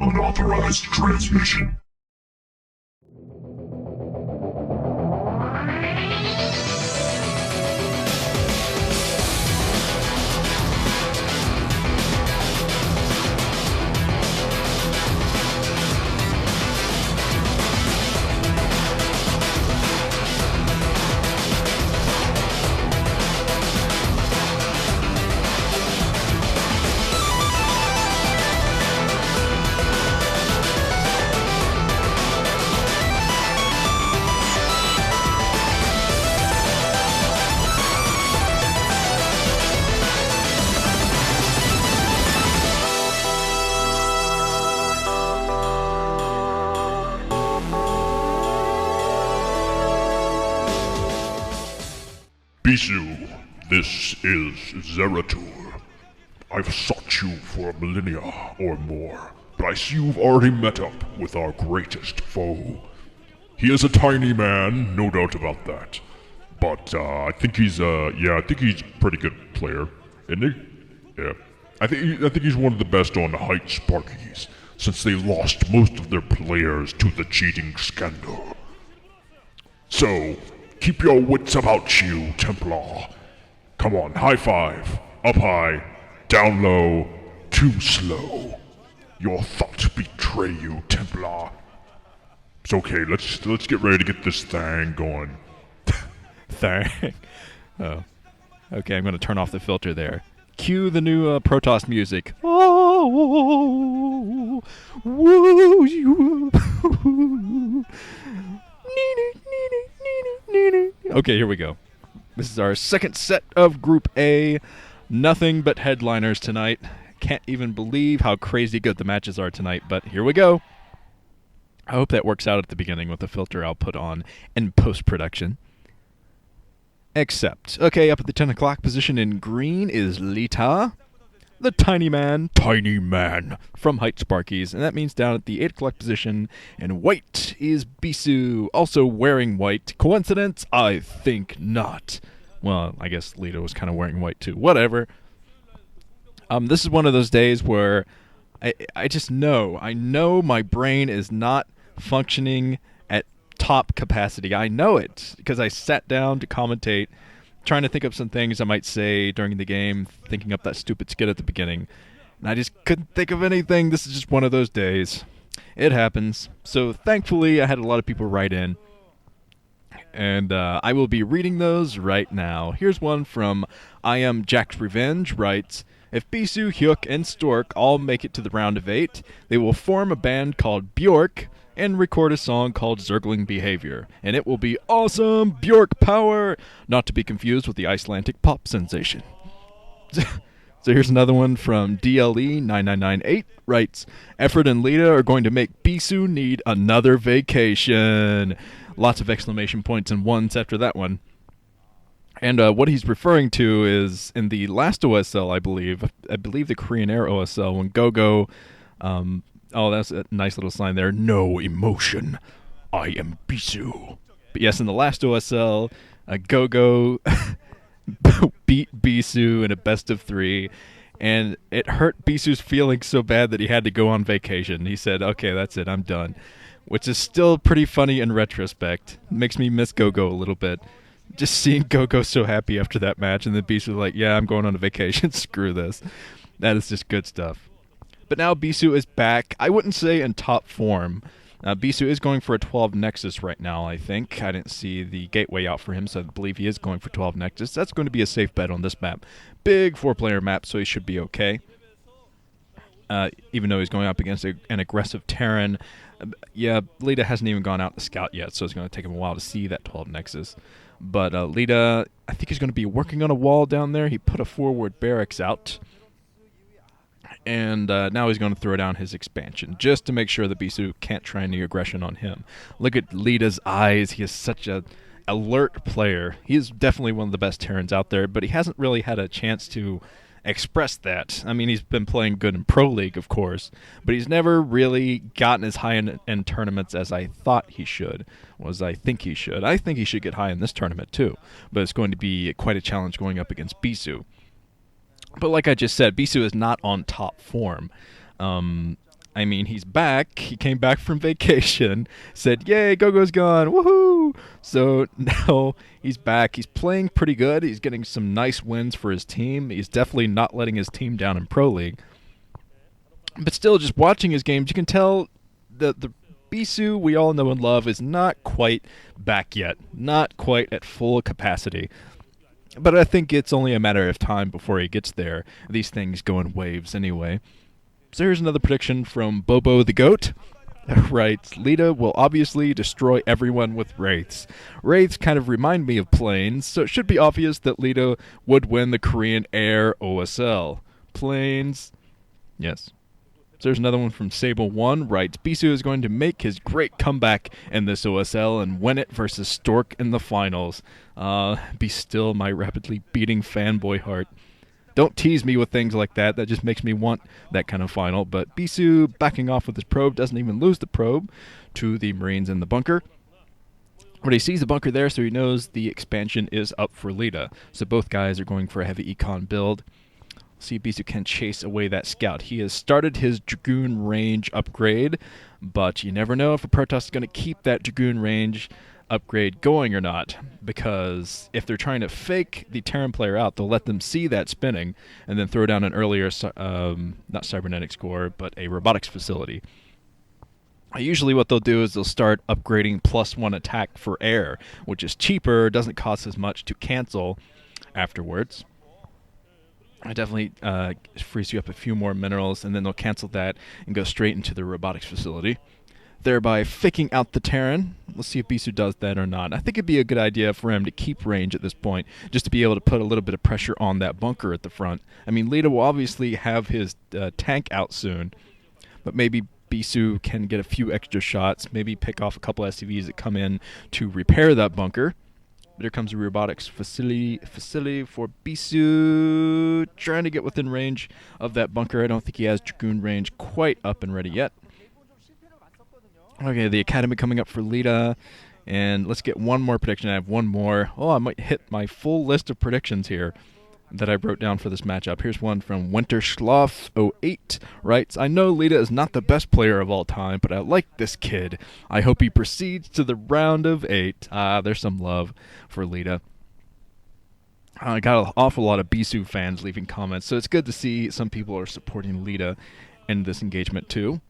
Unauthorized transmission. Bisu, this is Zeratul. I've sought you for a millennia or more, but I see you've already met up with our greatest foe. He is a tiny man, no doubt about that. But I think he's a pretty good player, isn't he? Yeah. I think he's one of the best on Height Sparkies, since they lost most of their players to the cheating scandal. So, keep your wits about you, Templar. Come on, high five. Up high, down low, too slow. Your thoughts betray you, Templar. It's okay, let's get ready to get this thing going. Thing? Oh. Okay, I'm gonna turn off the filter there. Cue the new Protoss music. Oh, woo, you. Okay, here we go. This is our second set of Group A. Nothing but headliners tonight. Can't even believe how crazy good the matches are tonight, but here we go. I hope that works out at the beginning with the filter I'll put on in post-production. Except, okay, up at the 10 o'clock position in green is Leta, the tiny man from Height Sparkies, and that means down at the 8 o'clock position in white is Bisu, also wearing white. Coincidence? I think not. Well, I guess Leta was kind of wearing white too. Whatever. This is one of those days where I just know. I know my brain is not functioning at top capacity. I know it because I sat down to commentate, trying to think of some things I might say during the game, thinking up that stupid skit at the beginning, and I just couldn't think of anything. This is just one of those days. It happens. So thankfully I had a lot of people write in, and I will be reading those right now. Here's one from I Am Jack's Revenge, writes, if Bisu, Hyuk, and Stork all make it to the round of 8, they will form a band called Bjork and record a song called Zergling Behavior, and it will be awesome Bjork power, not to be confused with the Icelandic pop sensation. So here's another one from DLE9998, writes, Effort and Leta are going to make Bisu need another vacation. Lots of exclamation points and ones after that one. And what he's referring to is in the last OSL, I believe the Korean Air OSL, when Gogo, that's a nice little sign there, no emotion, I am Bisu. But yes, in the last OSL, Gogo beat Bisu in a best of 3, and it hurt Bisu's feelings so bad that he had to go on vacation. He said, okay, that's it, I'm done. Which is still pretty funny in retrospect. Makes me miss Gogo a little bit. Just seeing Gogo so happy after that match, and then Bisu was like, yeah, I'm going on a vacation, screw this. That is just good stuff. But now Bisu is back. I wouldn't say in top form. Bisu is going for a 12 Nexus right now, I think. I didn't see the gateway out for him, so I believe he is going for 12 Nexus. That's going to be a safe bet on this map. Big 4-player map, so he should be okay. Even though he's going up against an aggressive Terran. Yeah, Leta hasn't even gone out to scout yet, so it's going to take him a while to see that 12 Nexus. But Leta, I think he's going to be working on a wall down there. He put a forward barracks out. And now he's going to throw down his expansion, just to make sure that Bisu can't try any aggression on him. Look at Leta's eyes. He is such a alert player. He is definitely one of the best Terrans out there, but he hasn't really had a chance to express that. I mean, he's been playing good in Pro League, of course, but he's never really gotten as high in tournaments as I thought he should, I think he should. I think he should get high in this tournament, too, but it's going to be quite a challenge going up against Bisu. But like I just said, Bisu is not on top form. I mean, he's back. He came back from vacation, said, yay, Gogo's gone, woohoo! So now he's back. He's playing pretty good. He's getting some nice wins for his team. He's definitely not letting his team down in Pro League. But still, just watching his games, you can tell that the Bisu we all know and love is not quite back yet. Not quite at full capacity. But I think it's only a matter of time before he gets there. These things go in waves anyway. So here's another prediction from Bobo the Goat. Right, Leta will obviously destroy everyone with Wraiths. Wraiths kind of remind me of planes, so it should be obvious that Leta would win the Korean Air OSL. Planes, yes. So there's another one from Sable1, writes, Bisu is going to make his great comeback in this OSL and win it versus Stork in the finals. Be still my rapidly beating fanboy heart. Don't tease me with things like that. That just makes me want that kind of final. But Bisu backing off with his probe, doesn't even lose the probe to the Marines in the bunker. But he sees the bunker there, so he knows the expansion is up for Leta. So both guys are going for a heavy econ build. See if Bisu can chase away that scout. He has started his Dragoon range upgrade, but you never know if a Protoss is going to keep that Dragoon range upgrade going or not, because if they're trying to fake the Terran player out, they'll let them see that spinning and then throw down an earlier, not cybernetic score, but a robotics facility. Usually what they'll do is they'll start upgrading +1 attack for air, which is cheaper, doesn't cost as much to cancel afterwards. It definitely frees you up a few more minerals, and then they'll cancel that and go straight into the robotics facility, thereby faking out the Terran. Let's see if Bisu does that or not. I think it'd be a good idea for him to keep range at this point, just to be able to put a little bit of pressure on that bunker at the front. I mean, Leta will obviously have his tank out soon, but maybe Bisu can get a few extra shots, maybe pick off a couple SCVs that come in to repair that bunker. But here comes the robotics facility for Bisu, trying to get within range of that bunker. I don't think he has Dragoon range quite up and ready yet. Okay, the Academy coming up for Leta, and let's get one more prediction. I have one more. Oh, I might hit my full list of predictions here that I wrote down for this matchup. Here's one from Winterschloff08, writes, I know Leta is not the best player of all time, but I like this kid. I hope he proceeds to the round of 8. There's some love for Leta. I got an awful lot of Bisu fans leaving comments, so it's good to see some people are supporting Leta in this engagement too.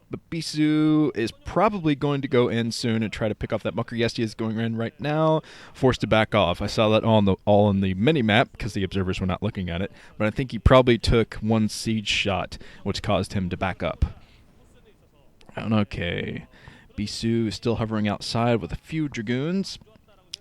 But Bisu is probably going to go in soon and try to pick off that bunker. Yes, he is going in right now, forced to back off. I saw that all on the mini-map because the observers were not looking at it. But I think he probably took one siege shot, which caused him to back up. Okay, Bisu is still hovering outside with a few Dragoons.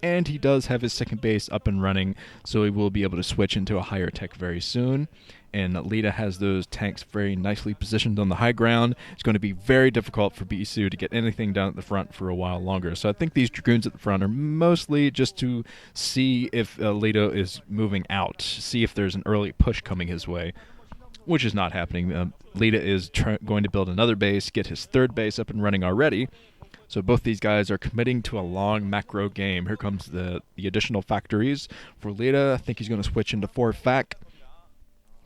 And he does have his second base up and running, so he will be able to switch into a higher tech very soon. And Leta has those tanks very nicely positioned on the high ground. It's going to be very difficult for Bisu to get anything down at the front for a while longer. So I think these Dragoons at the front are mostly just to see if Leta is moving out, see if there's an early push coming his way, which is not happening. Leta is going to build another base, get his third base up and running already. So both these guys are committing to a long macro game. Here comes the additional factories for Leta. I think he's going to switch into 4 fac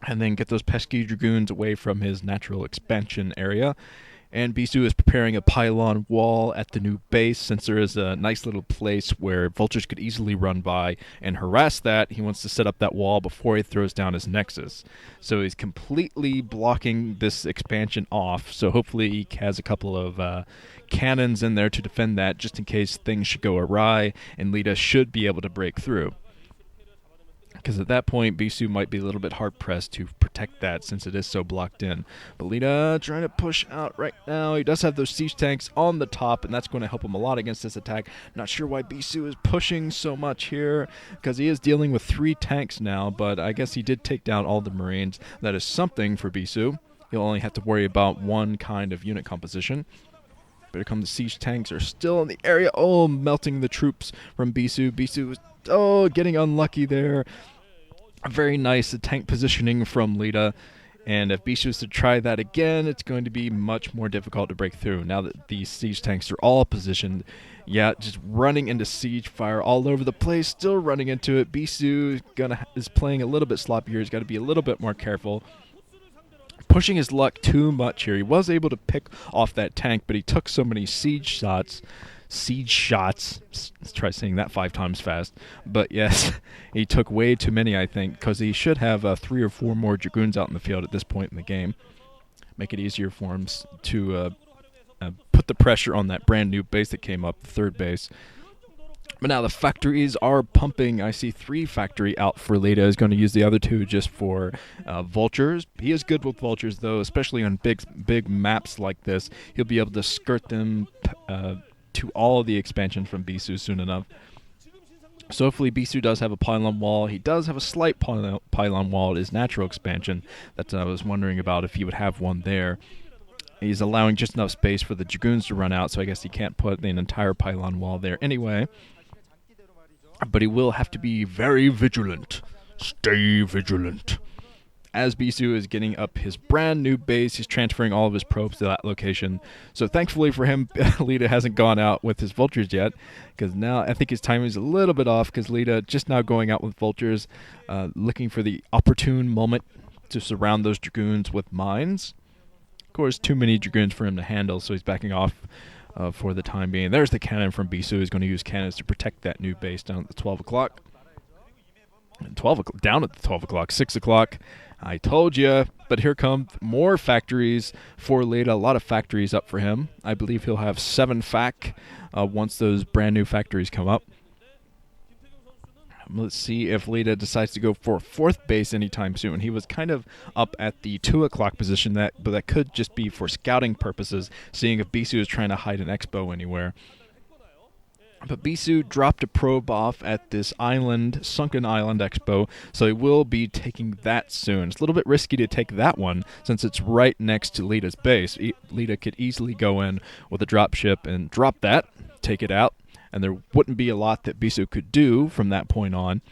and then get those pesky Dragoons away from his natural expansion area. And Bisu is preparing a pylon wall at the new base, since there is a nice little place where vultures could easily run by and harass that. He wants to set up that wall before he throws down his nexus. So he's completely blocking this expansion off, so hopefully he has a couple of cannons in there to defend that, just in case things should go awry, and Leta should be able to break through. Because at that point, Bisu might be a little bit hard-pressed to protect that since it is so blocked in. But Leta trying to push out right now. He does have those siege tanks on the top, and that's going to help him a lot against this attack. Not sure why Bisu is pushing so much here, because he is dealing with 3 tanks now, but I guess he did take down all the Marines. That is something for Bisu. He'll only have to worry about one kind of unit composition. But here come the siege tanks are still in the area. Oh, melting the troops from Bisu. Bisu is getting unlucky there. Very nice tank positioning from Leta. And if Bisu is to try that again, it's going to be much more difficult to break through. Now that these siege tanks are all positioned, yeah, just running into siege fire all over the place, still running into it. Bisu is playing a little bit sloppier. He's got to be a little bit more careful. pushing his luck too much here. He was able to pick off that tank, but he took so many siege shots. Let's try saying that 5 times fast. But yes, he took way too many, I think, because he should have 3 or 4 more Dragoons out in the field at this point in the game. Make it easier for him to put the pressure on that brand new base that came up, the 3rd base. But now the factories are pumping. I see 3 factory out for Leta. He's going to use the other 2 just for vultures. He is good with vultures, though, especially on big maps like this. He'll be able to skirt them to all of the expansion from Bisu soon enough. So hopefully Bisu does have a pylon wall. He does have a slight pylon wall at his natural expansion. That's what I was wondering about, if he would have one there. He's allowing just enough space for the Dragoons to run out, so I guess he can't put an entire pylon wall there anyway. But he will have to be very vigilant. Stay vigilant. As Bisu is getting up his brand new base, he's transferring all of his probes to that location. So thankfully for him, Leta hasn't gone out with his vultures yet, because now I think his timing is a little bit off, because Leta just now going out with vultures, looking for the opportune moment to surround those Dragoons with mines. Of course, too many Dragoons for him to handle, so he's backing off for the time being. There's the cannon from Bisu. He's going to use cannons to protect that new base down at the 12 o'clock. Down at the 12 o'clock, 6 o'clock. I told you. But here come more factories for Leta. A lot of factories up for him. I believe he'll have 7 fac once those brand new factories come up. Let's see if Leta decides to go for a 4th base anytime soon. He was kind of up at the 2 o'clock position, but that could just be for scouting purposes, seeing if Bisu is trying to hide an expo anywhere. But Bisu dropped a probe off at this island, Sunken Island Expo, so he will be taking that soon. It's a little bit risky to take that one, since it's right next to Leta's base. Leta could easily go in with a dropship and drop that, take it out, and there wouldn't be a lot that Bisu could do from that point on.